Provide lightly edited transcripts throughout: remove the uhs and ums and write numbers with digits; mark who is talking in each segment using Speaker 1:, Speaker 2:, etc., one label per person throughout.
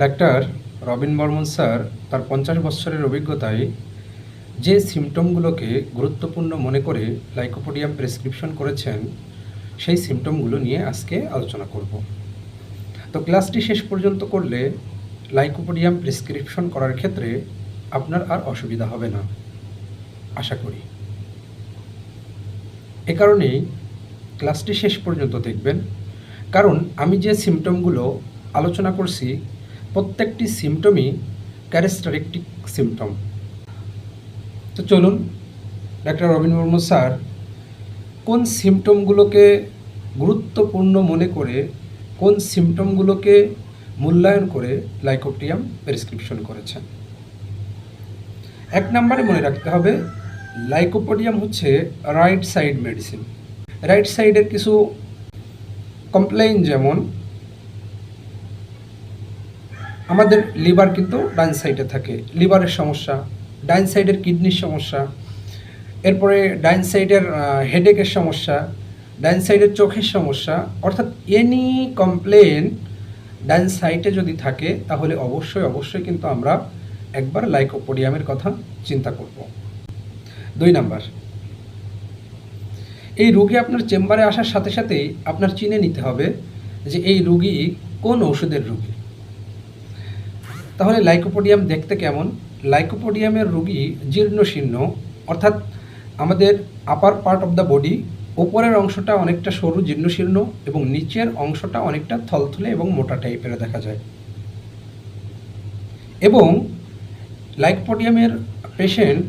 Speaker 1: Doctor Robin Barman sir তার 50 বছরের অভিজ্ঞতায় যে সিমটমগুলোকে গুরুত্বপূর্ণ মনে করে লাইকোপোডিয়াম প্রেসক্রিপশন করেছেন সেই সিমটমগুলো নিয়ে আজকে আলোচনা করব। তো ক্লাসটি শেষ পর্যন্ত করলে লাইকোপোডিয়াম প্রেসক্রিপশন করার ক্ষেত্রে আপনার আর অসুবিধা হবে না আশা করি। এ কারণেই ক্লাসটি শেষ পর্যন্ত দেখবেন, কারণ আমি যে সিমটমগুলো আলোচনা করছি প্রত্যেকটি সিমটমই ক্যারেক্টারিস্টিক সিমটম। তো চলুন ডাক্তার রবিন বর্মন স্যার কোন সিমটমগুলোকে গুরুত্বপূর্ণ মনে করে, কোন সিমটমগুলোকে মূল্যায়ন করে লাইকোপোডিয়াম প্রেসক্রিপশন করেছেন। 1 নম্বরে মনে রাখতে হবে, লাইকোপোডিয়াম হচ্ছে রাইট সাইড মেডিসিন। রাইট সাইডের কিছু কমপ্লেইন, যেমন আমাদের লিভার কিন্তু ডান সাইডে থাকে, লিভারের সমস্যা, ডান সাইডের কিডনির সমস্যা, এরপরে ডান সাইডের হেডেকের সমস্যা, ডান সাইডের চোখের সমস্যা, অর্থাৎ এনি কমপ্লেন ডান সাইডে যদি থাকে তাহলে অবশ্যই কিন্তু আমরা একবার লাইকোপোডিয়ামের কথা চিন্তা করব। 2 নাম্বার, এই রোগী আপনার চেম্বারে আসার সাথে সাথেই আপনার চিনে নিতে হবে যে এই রোগী কোন ওষুধের রোগী। তাহলে লাইকোপোডিয়াম দেখতে কেমন? লাইকোপোডিয়ামের রোগী জীর্ণশীর্ণ, অর্থাৎ আমাদের আপার পার্ট অফ দ্য বডি উপরের অংশটা অনেকটা সরু জীর্ণশীর্ণ এবং নিচের অংশটা অনেকটা থলথলে এবং মোটা টাইপের দেখা যায়। এবং লাইকোপোডিয়ামের পেশেন্ট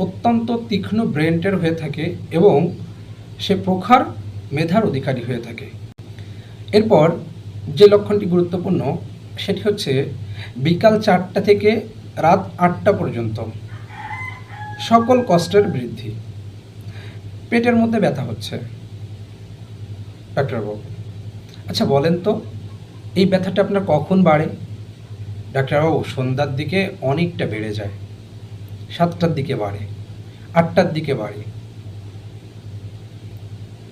Speaker 1: অত্যন্ত তীক্ষ্ণ ব্রেনটের হয়ে থাকে এবং সে প্রখর মেধার অধিকারী হয়ে থাকে। এরপর যে লক্ষণটি গুরুত্বপূর্ণ সেটি হচ্ছে বিকাল 4টা থেকে রাত 8টা পর্যন্ত সকল কষ্টের বৃদ্ধি। পেটের মধ্যে ব্যথা হচ্ছে। ডাক্তারবাবু, আচ্ছা বলেন তো এই ব্যথাটা আপনার কখন বাড়ে? ডাক্তারবাবু, সন্ধ্যার দিকে অনেকটা বেড়ে যায়, 7টার দিকে বাড়ে, 8টার দিকে বাড়ে।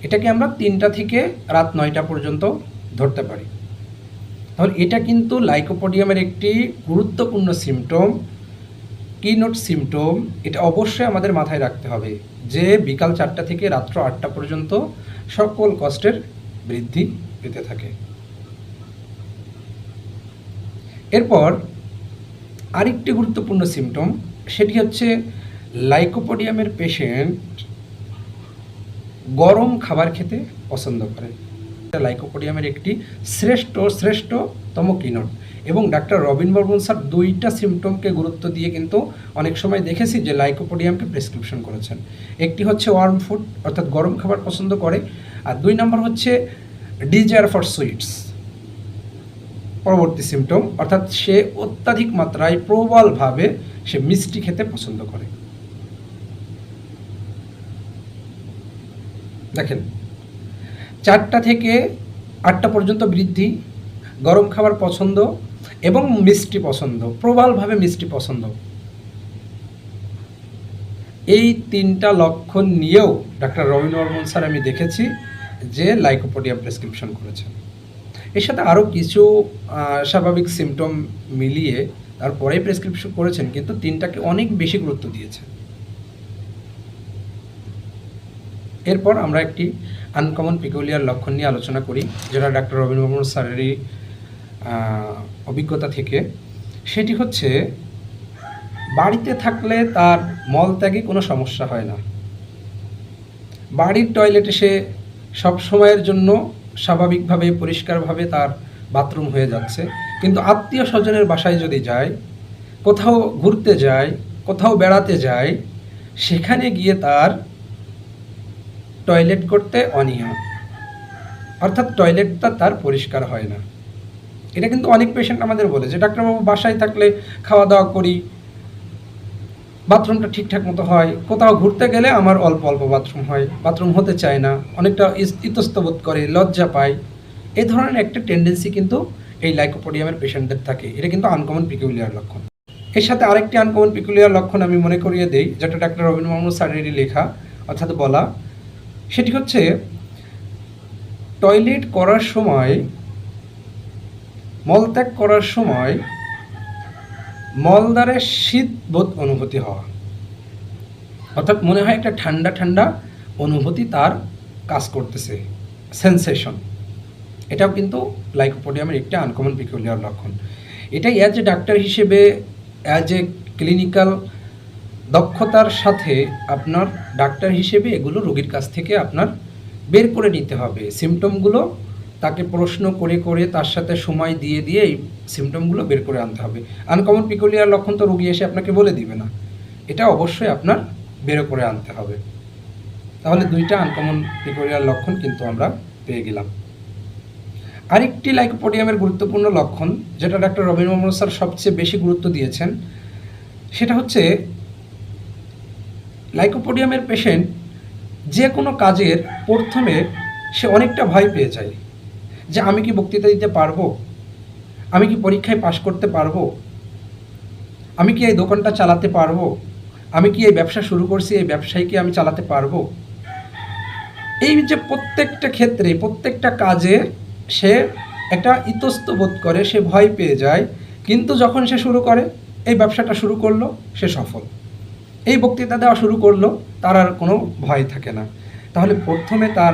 Speaker 1: এটাকে আমরা 3টা থেকে রাত 9টা পর্যন্ত ধরতে পারি। তাহলে এটা কিন্তু লাইকোপোডিয়ামের একটি গুরুত্বপূর্ণ সিমটম, কিনোট সিমটম। এটা অবশ্যই আমাদের মাথায় রাখতে হবে যে বিকাল 4টা থেকে রাত্র 8টা পর্যন্ত সকল কষ্টের বৃদ্ধি পেতে থাকে। এরপর আরেকটি গুরুত্বপূর্ণ সিমটম, সেটি হচ্ছে লাইকোপোডিয়ামের পেশেন্ট গরম খাবার খেতে পছন্দ করে। লাইকোপোডিয়ামের একটি শ্রেষ্ঠতম কিনোট। এবং ডাক্তার রবিন বর্মন স্যার 2টা সিমটমকে গুরুত্ব দিয়ে কিন্তু অনেক সময় দেখেছি যে লাইকোপোডিয়ামকে প্রেসক্রিপশন করেছেন। একটি হচ্ছে ওয়ার্ম ফুড, অর্থাৎ গরম খাবার পছন্দ করে, আর 2 নম্বর হচ্ছে ডিজায়ার ফর সুইটস, পরবর্তী সিমটম, অর্থাৎ সে অত্যাধিক মাত্রায় প্রবলভাবে সে মিষ্টি খেতে পছন্দ করে। দেখেন, 4টা থেকে 8টা পর্যন্ত বৃদ্ধি, গরম খাবার পছন্দ এবং মিষ্টি পছন্দ, প্রবলভাবে মিষ্টি পছন্দ। এই 3টা লক্ষণ নিয়েও ডাক্তার রবিন বর্মন স্যার আমি দেখেছি যে লাইকোপোডিয়াম প্রেসক্রিপশন করেছেন। এর সাথে আরও কিছু স্বাভাবিক সিমটম মিলিয়ে তারপরেই প্রেসক্রিপশন করেছেন, কিন্তু 3টাকে অনেক বেশি গুরুত্ব দিয়েছেন। এরপর আমরা একটি আনকমন পিকুলিয়ার লক্ষণ নিয়ে আলোচনা করি, যেটা ডাক্তার রবিন বর্মন স্যারেরই অভিজ্ঞতা থেকে। সেটি হচ্ছে বাড়িতে থাকলে তার মলত্যাগে কোনো সমস্যা হয় না। বাড়ির টয়লেটে সে সব সময়ের জন্য স্বাভাবিকভাবে পরিষ্কারভাবে তার বাথরুম হয়ে যাচ্ছে, কিন্তু আত্মীয় স্বজনের বাসায় যদি যায়, কোথাও ঘুরতে যায়, কোথাও বেড়াতে যায়, সেখানে গিয়ে তার টয়লেট করতে অনীহা, অর্থাৎ টয়লেটটা তার পরিষ্কার হয় না। এটা কিন্তু অনেক পেশেন্ট আমাদের বলে যে ডাক্তারবাবু বাসায় থাকলে খাওয়া দাওয়া করি, বাথরুমটা ঠিকঠাক মতো হয়, কোথাও ঘুরতে গেলে আমার অল্প অল্প বাথরুম হয়, বাথরুম হতে চায় না, অনেকটা ইতস্তবোধ করে, লজ্জা পায়। এই ধরনের একটা টেন্ডেন্সি কিন্তু এই লাইকোপোডিয়ামের পেশেন্টদের থাকে। এটা কিন্তু আনকমন পিকুলিয়ার লক্ষণ। এর সাথে আরেকটি আনকমন পিকুলিয়ার লক্ষণ আমি মনে করিয়ে দেই, যেটা ডাক্তার রবিন বর্মন স্যারেরই লেখা, অর্থাৎ বলা, সেটি হচ্ছে টয়লেট করার সময়, মলত্যাগ করার সময় মলদ্বারে শীতবোধ অনুভূতি হওয়া, অর্থাৎ মনে হয় একটা ঠান্ডা ঠান্ডা অনুভূতি তার কাজ করতেছে, সেন্সেশন। এটাও কিন্তু লাইকোপোডিয়ামের একটা আনকমন পিকুলিয়ার লক্ষণ। এটাই অ্যাজ এ ডাক্তার হিসেবে, অ্যাজ এ ক্লিনিক্যাল দক্ষতার সাথে আপনার ডাক্তার হিসেবে এগুলো রোগীর কাছ থেকে আপনার বের করে নিতে হবে। সিমটমগুলো তাকে প্রশ্ন করে করে তার সাথে সময় দিয়ে দিয়ে এই সিমটমগুলো বের করে আনতে হবে। আনকমন পিকুলিয়ার লক্ষণ তো রোগী এসে আপনাকে বলে দিবে না, এটা অবশ্যই আপনার বের করে আনতে হবে। তাহলে দুইটা আনকমন পিকুলিয়ার লক্ষণ কিন্তু আমরা পেয়ে গেলাম। আরেকটি লাইকোপোডিয়ামের গুরুত্বপূর্ণ লক্ষণ, যেটা ডাক্তার রবিন মোহাম্মদ স্যার সবচেয়ে বেশি গুরুত্ব দিয়েছেন, সেটা হচ্ছে লাইকোপোডিয়ামের পেশেন্ট যে কোনো কাজের প্রথমে সে অনেকটা ভয় পেয়ে যায়, যে আমি কি বক্তৃতা দিতে পারবো, আমি কি পরীক্ষায় পাশ করতে পারবো, আমি কি এই দোকানটা চালাতে পারবো, আমি কি এই ব্যবসা শুরু করছি, এই ব্যবসায় কি আমি চালাতে পারবো। এই যে প্রত্যেকটা ক্ষেত্রে, প্রত্যেকটা কাজে সে একটা ইতস্ত বোধ করে, সে ভয় পেয়ে যায়, কিন্তু যখন সে শুরু করে, এই ব্যবসাটা শুরু করলো, সে সফল। এই বক্তৃতা দেওয়া শুরু করলো, তার আর কোনো ভয় থাকে না। তাহলে প্রথমে তার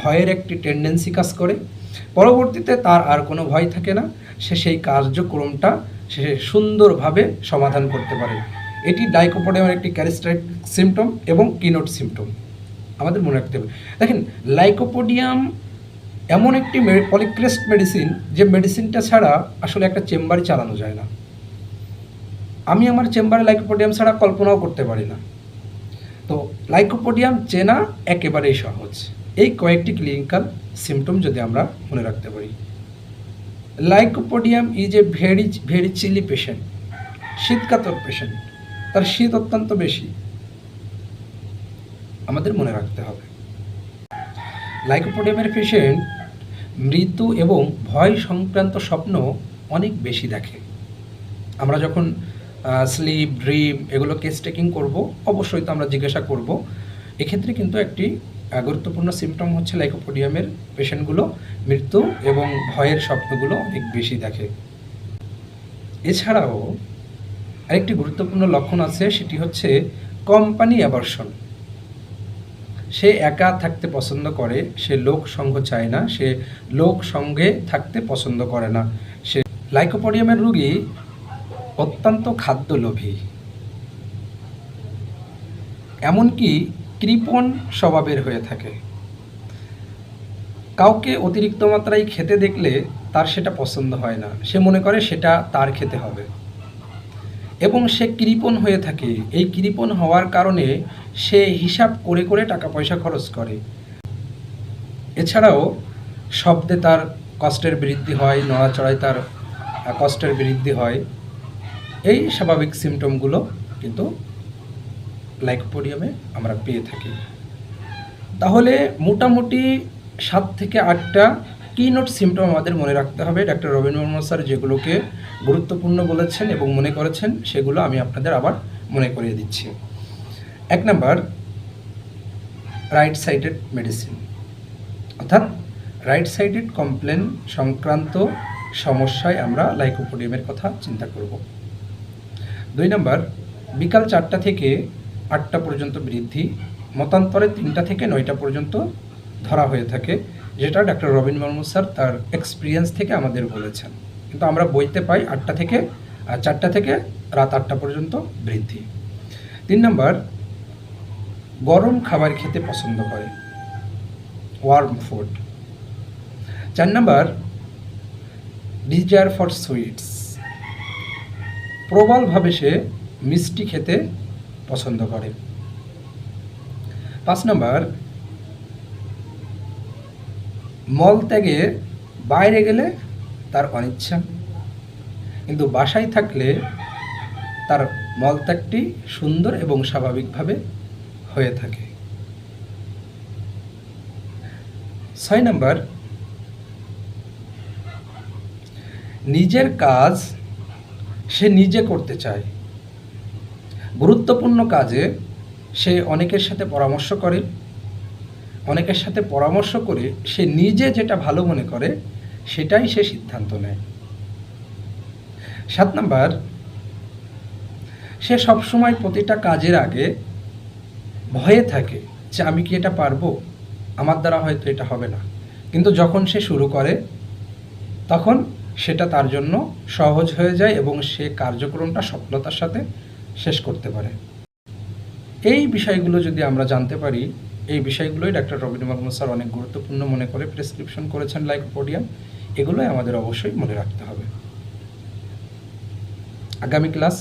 Speaker 1: ভয়ের একটি টেন্ডেন্সি কাজ করে, পরবর্তীতে তার আর কোনো ভয় থাকে না, সে সেই কার্যক্রমটা সে সুন্দরভাবে সমাধান করতে পারে। এটি লাইকোপোডিয়ামের একটি ক্যারেক্টারিস্টিক সিমটম এবং কিনোট সিমটম, আমাদের মনে রাখতে হবে। দেখেন, লাইকোপোডিয়াম এমন একটি পলিক্রেস্ট মেডিসিন, যে মেডিসিনটা ছাড়া আসলে একটা চেম্বারই চালানো যায় না। আমি আমার চেম্বারে লাইকোপোডিয়াম ছাড়া কল্পনাও করতে পারি না। তো লাইকোপোডিয়াম চেনা একেবারেই সহজ। এই কয়েকটি ক্লিনিক্যাল সিমটম যদি আমরা মনে রাখতে পারি। Lycopodium is a very chilly patient, শীতকাতর পেশেন্ট, তার শীত অত্যন্ত বেশি, আমাদের মনে রাখতে হবে। লাইকোপোডিয়ামের পেশেন্ট মৃত্যু এবং ভয় সংক্রান্ত স্বপ্ন অনেক বেশি দেখে। আমরা যখন স্লিপ, ড্রিম এগুলো কেস টেকিং করব, অবশ্যই তো আমরা জিজ্ঞাসা করব। এক্ষেত্রে কিন্তু একটি গুরুত্বপূর্ণ সিমটম হচ্ছে লাইকোপোডিয়ামের পেশেন্টগুলো মৃত্যু এবং ভয়ের স্বপ্নগুলো অনেক বেশি দেখে। এছাড়াও আরেকটি গুরুত্বপূর্ণ লক্ষণ আছে, সেটি হচ্ছে কোম্পানি অ্যাভারশন। সে একা থাকতে পছন্দ করে, সে লোক সঙ্গ চায় না, সে লোক সঙ্গে থাকতে পছন্দ করে না। সে লাইকোপোডিয়ামের রোগী অত্যন্ত খাদ্যলোভী, এমনকি কৃপণ স্বভাবের হয়ে থাকে। কাউকে অতিরিক্ত মাত্রায় খেতে দেখলে তার সেটা পছন্দ হয় না, সে মনে করে সেটা তার খেতে হবে, এবং সে কৃপণ হয়ে থাকে। এই কৃপণ হওয়ার কারণে সে হিসাব করে করে টাকা পয়সা খরচ করে। এছাড়াও শব্দে তার কষ্টের বৃদ্ধি হয়, নড়াচড়ায় তার কষ্টের বৃদ্ধি হয়। এই স্বাভাবিক সিমটমগুলো কিন্তু লাইকোপোডিয়ামে আমরা পেয়ে থাকি। তাহলে মোটামুটি 7 থেকে 8টা কিনোট সিমটম আমাদের মনে রাখতে হবে। ডাক্তার রবিন মোহাম্মদ স্যার যেগুলোকে গুরুত্বপূর্ণ বলেছেন এবং মনে করেছেন, সেগুলো আমি আপনাদের আবার মনে করিয়ে দিচ্ছি। 1 নাম্বার, রাইট সাইডেড মেডিসিন, অর্থাৎ রাইট সাইডেড কমপ্লেন সংক্রান্ত সমস্যায় আমরা লাইকোপোডিয়ামের কথা চিন্তা করব। 2 নাম্বার, বিকাল 4টা থেকে 8টা পর্যন্ত বৃদ্ধি, মতান্তরে 3টা থেকে 9টা পর্যন্ত ধরা হয়ে থাকে, যেটা ডাক্তার রবিন মোহাম্মদ স্যার তার এক্সপিরিয়েন্স থেকে আমাদের বলেছেন, কিন্তু আমরা বইতে পাই 4টা থেকে রাত 8টা পর্যন্ত বৃদ্ধি। 3 নাম্বার, গরম খাবার খেতে পছন্দ করে, warm food. 4 number, desire for sweets, প্রবলভাবে সে মিষ্টি খেতে পছন্দ করে। 5 নাম্বার, মলত্যাগে বাইরে গেলে তার অনিচ্ছা, কিন্তু বাসায় থাকলে তার মলত্যাগটি সুন্দর এবং স্বাভাবিকভাবে হয়ে থাকে। 6 নাম্বার, নিজের কাজ সে নিজে করতে চায়, গুরুত্বপূর্ণ কাজে সে অনেকের সাথে পরামর্শ করে, সে নিজে যেটা ভালো মনে করে সেটাই সে সিদ্ধান্ত নেয়। 7 নাম্বার, সে সবসময় প্রতিটা কাজের আগে ভয়ে থাকে যে আমি কি এটা পারবো, আমার দ্বারা হয়তো এটা হবে না। কিন্তু যখন সে শুরু করে তখন সেটা তার জন্য সহজ হয়ে যায় এবং সে কার্যক্রমটা সফলতার সাথে শেষ করতে পারে। এই বিষয়গুলো যদি আমরা জানতে পারি, এই বিষয়গুলোই ডাক্তার রবিন মোহাম্মদ স্যার অনেক গুরুত্বপূর্ণ মনে করে প্রেসক্রিপশন করেছেন লাইকোপোডিয়াম। এগুলোই আমাদের অবশ্যই মনে রাখতে হবে। আগামী ক্লাস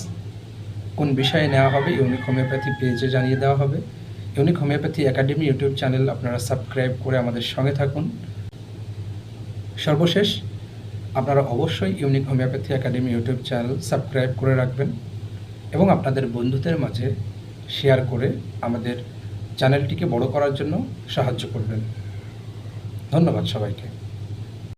Speaker 1: কোন বিষয়ে নেওয়া হবে ইউনিক হোমিওপ্যাথি পেজে জানিয়ে দেওয়া হবে। Unique homeopathy academy YouTube channel আপনারা সাবস্ক্রাইব করে আমাদের সঙ্গে থাকুন। সর্বশেষ আপনারা অবশ্যই unique homeopathy academy YouTube channel subscribe করে রাখবেন এবং আপনাদের বন্ধুদের মাঝে শেয়ার করে আমাদের চ্যানেলটিকে বড় করার জন্য সাহায্য করবেন। ধন্যবাদ সবাইকে।